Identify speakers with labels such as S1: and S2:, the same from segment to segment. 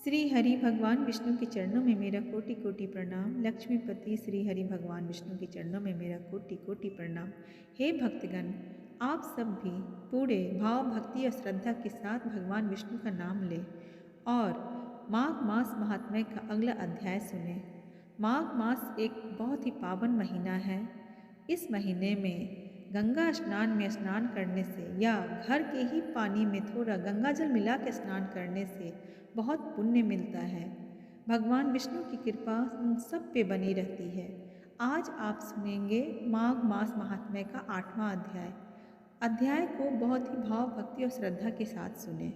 S1: श्री हरि भगवान विष्णु के चरणों में मेरा कोटि कोटि प्रणाम। लक्ष्मीपति श्री हरि भगवान विष्णु के चरणों में मेरा कोटि कोटि प्रणाम। हे भक्तगण, आप सब भी पूरे भाव भक्ति और श्रद्धा के साथ भगवान विष्णु का नाम लें और माघ मास महात्म्य का अगला अध्याय सुने। माघ मास एक बहुत ही पावन महीना है। इस महीने में गंगा स्नान में स्नान करने से या घर के ही पानी में थोड़ा गंगा जल मिला के स्नान करने से बहुत पुण्य मिलता है। भगवान विष्णु की कृपा उन सब पे बनी रहती है। आज आप सुनेंगे माघ मास महात्म्य का 8वां अध्याय। अध्याय को बहुत ही भाव भक्ति और श्रद्धा के साथ सुने।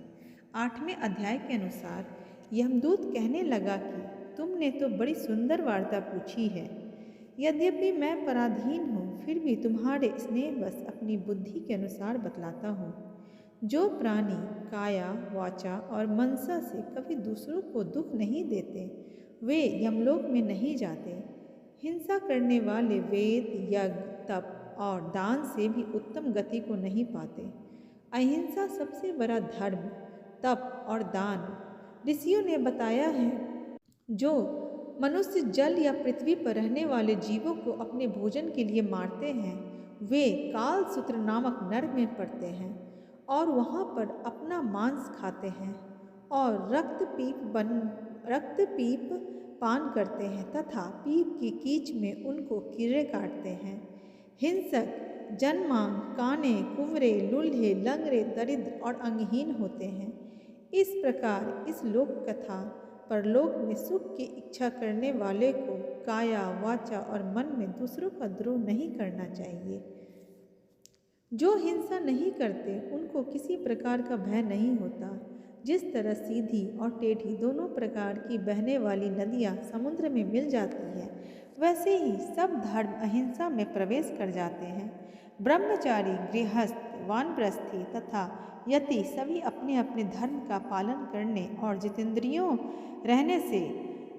S1: 8वें अध्याय के अनुसार यमदूत कहने लगा कि तुमने तो बड़ी सुंदर वार्ता पूछी है। यद्यपि मैं पराधीन हूँ, फिर भी तुम्हारे स्नेहवश अपनी बुद्धि के अनुसार बतलाता हूँ। जो प्राणी काया, वाचा और मनसा से कभी दूसरों को दुख नहीं देते, वे यमलोक में नहीं जाते। हिंसा करने वाले वेद, यज्ञ, तप और दान से भी उत्तम गति को नहीं पाते। अहिंसा सबसे बड़ा धर्म, तप और दान ऋषियों ने बताया है। जो मनुष्य जल या पृथ्वी पर रहने वाले जीवों को अपने भोजन के लिए मारते हैं, वे कालसूत्र नामक नरक में पड़ते हैं और वहाँ पर अपना मांस खाते हैं और रक्तपीप पान करते हैं तथा पीप की कीच में उनको कीड़े काटते हैं। हिंसक जनमांग, काने, कुंवरे, लूल्हे, लंगड़े, दरिद्र और अंगहीन होते हैं। इस प्रकार इस लोक कथा परलोक में सुख की इच्छा करने वाले को काया, वाचा और मन में दूसरों का द्रोह नहीं करना चाहिए। जो हिंसा नहीं करते उनको किसी प्रकार का भय नहीं होता। जिस तरह सीधी और टेढ़ी दोनों प्रकार की बहने वाली नदियाँ समुद्र में मिल जाती है, वैसे ही सब धर्म अहिंसा में प्रवेश कर जाते हैं। ब्रह्मचारी, गृहस्थ, वानप्रस्थी तथा यति सभी अपने अपने धर्म का पालन करने और जितेंद्रियों रहने से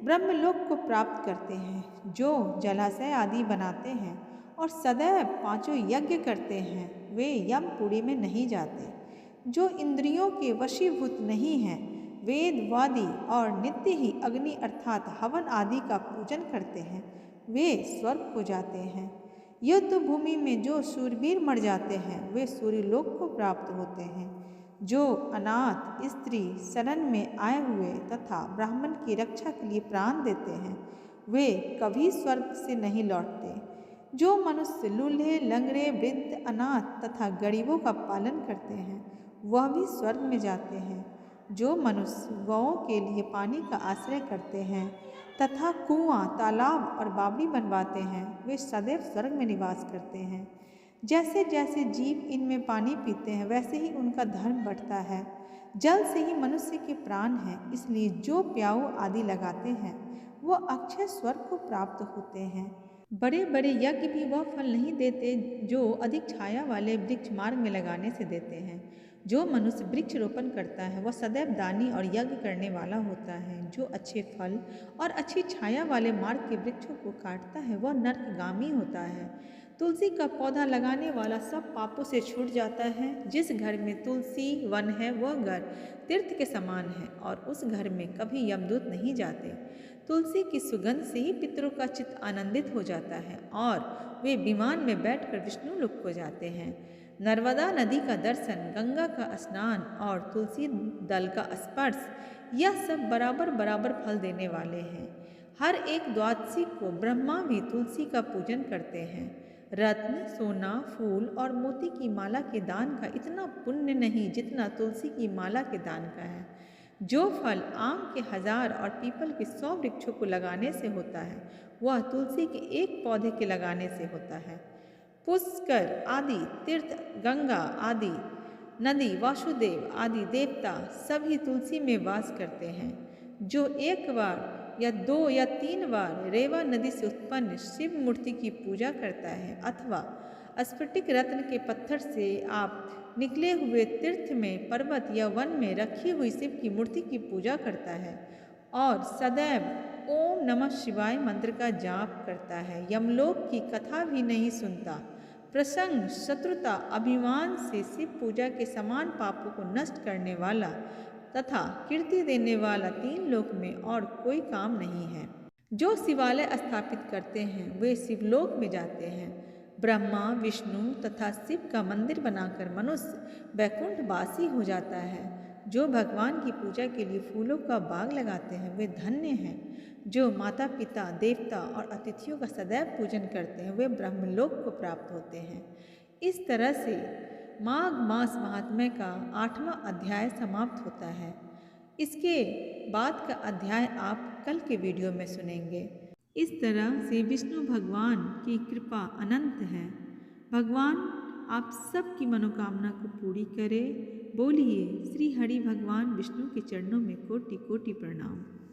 S1: ब्रह्मलोक को प्राप्त करते हैं। जो जलाशय आदि बनाते हैं और सदैव 5 यज्ञ करते हैं, वे यमपुरी में नहीं जाते। जो इंद्रियों के वशीभूत नहीं हैं, वेदवादी और नित्य ही अग्नि अर्थात हवन आदि का पूजन करते हैं, वे स्वर्ग को जाते हैं। युद्ध भूमि में जो शूरवीर मर जाते हैं, वे सूर्यलोक को प्राप्त होते हैं। जो अनाथ स्त्री शरण में आए हुए तथा ब्राह्मण की रक्षा के लिए प्राण देते हैं, वे कभी स्वर्ग से नहीं लौटते। जो मनुष्य लूल्हे, लंगड़े, वृद्ध, अनाथ तथा गरीबों का पालन करते हैं, वह भी स्वर्ग में जाते हैं। जो मनुष्य गौओं के लिए पानी का आश्रय करते हैं तथा कुआं, तालाब और बावड़ी बनवाते हैं, वे सदैव स्वर्ग में निवास करते हैं। जैसे जैसे जीव इनमें पानी पीते हैं, वैसे ही उनका धर्म बढ़ता है। जल से ही मनुष्य के प्राण हैं, इसलिए जो प्याऊ आदि लगाते हैं, वो अक्षय स्वर्ग को प्राप्त होते हैं। बड़े बड़े यज्ञ भी वह फल नहीं देते जो अधिक छाया वाले वृक्ष मार्ग में लगाने से देते हैं। जो मनुष्य वृक्ष रोपण करता है, वह सदैव दानी और यज्ञ करने वाला होता है। जो अच्छे फल और अच्छी छाया वाले मार्ग के वृक्षों को काटता है, वह नरकगामी होता है। तुलसी का पौधा लगाने वाला सब पापों से छूट जाता है। जिस घर में तुलसी वन है, वह घर तीर्थ के समान है और उस घर में कभी यमदूत नहीं जाते। तुलसी की सुगंध से ही पितरों का चित्त आनंदित हो जाता है और वे विमान में बैठकर विष्णु लोक को जाते हैं। नर्मदा नदी का दर्शन, गंगा का स्नान और तुलसी दल का स्पर्श, यह सब बराबर बराबर फल देने वाले हैं। हर एक द्वादशी को ब्रह्मा भी तुलसी का पूजन करते हैं। रत्न, सोना, फूल और मोती की माला के दान का इतना पुण्य नहीं जितना तुलसी की माला के दान का है। जो फल आम के 1000 और पीपल के 100 वृक्षों को लगाने से होता है, वह तुलसी के एक पौधे के लगाने से होता है। पुष्कर आदि तीर्थ, गंगा आदि नदी, वासुदेव आदि देवता सभी तुलसी में वास करते हैं। जो एक बार या 2 या 3 बार रेवा नदी से उत्पन्न शिव मूर्ति की पूजा करता है अथवा स्फटिक रत्न के पत्थर से आप निकले हुए तीर्थ में, पर्वत या वन में रखी हुई शिव की मूर्ति की पूजा करता है और सदैव ओम नमः शिवाय मंत्र का जाप करता है, यमलोक की कथा भी नहीं सुनता, प्रसंग, शत्रुता, अभिमान से शिव पूजा के समान पापों को नष्ट करने वाला तथा कीर्ति देने वाला 3 लोक में और कोई काम नहीं है। जो शिवालय स्थापित करते हैं वे शिवलोक में जाते हैं। ब्रह्मा विष्णु तथा शिव का मंदिर बनाकर मनुष्य वैकुंठवासी हो जाता है। जो भगवान की पूजा के लिए फूलों का बाग लगाते हैं वे धन्य हैं। जो माता पिता देवता और अतिथियों का सदैव पूजन करते हैं वे ब्रह्मलोक को प्राप्त होते हैं। इस तरह से माघ मास महात्म्य का 8वां अध्याय समाप्त होता है। इसके बाद का अध्याय आप कल के वीडियो में सुनेंगे। इस तरह से विष्णु भगवान की कृपा अनंत है। भगवान आप सबकी मनोकामना को पूरी करे। बोलिए श्री हरि भगवान विष्णु के चरणों में कोटि कोटि प्रणाम।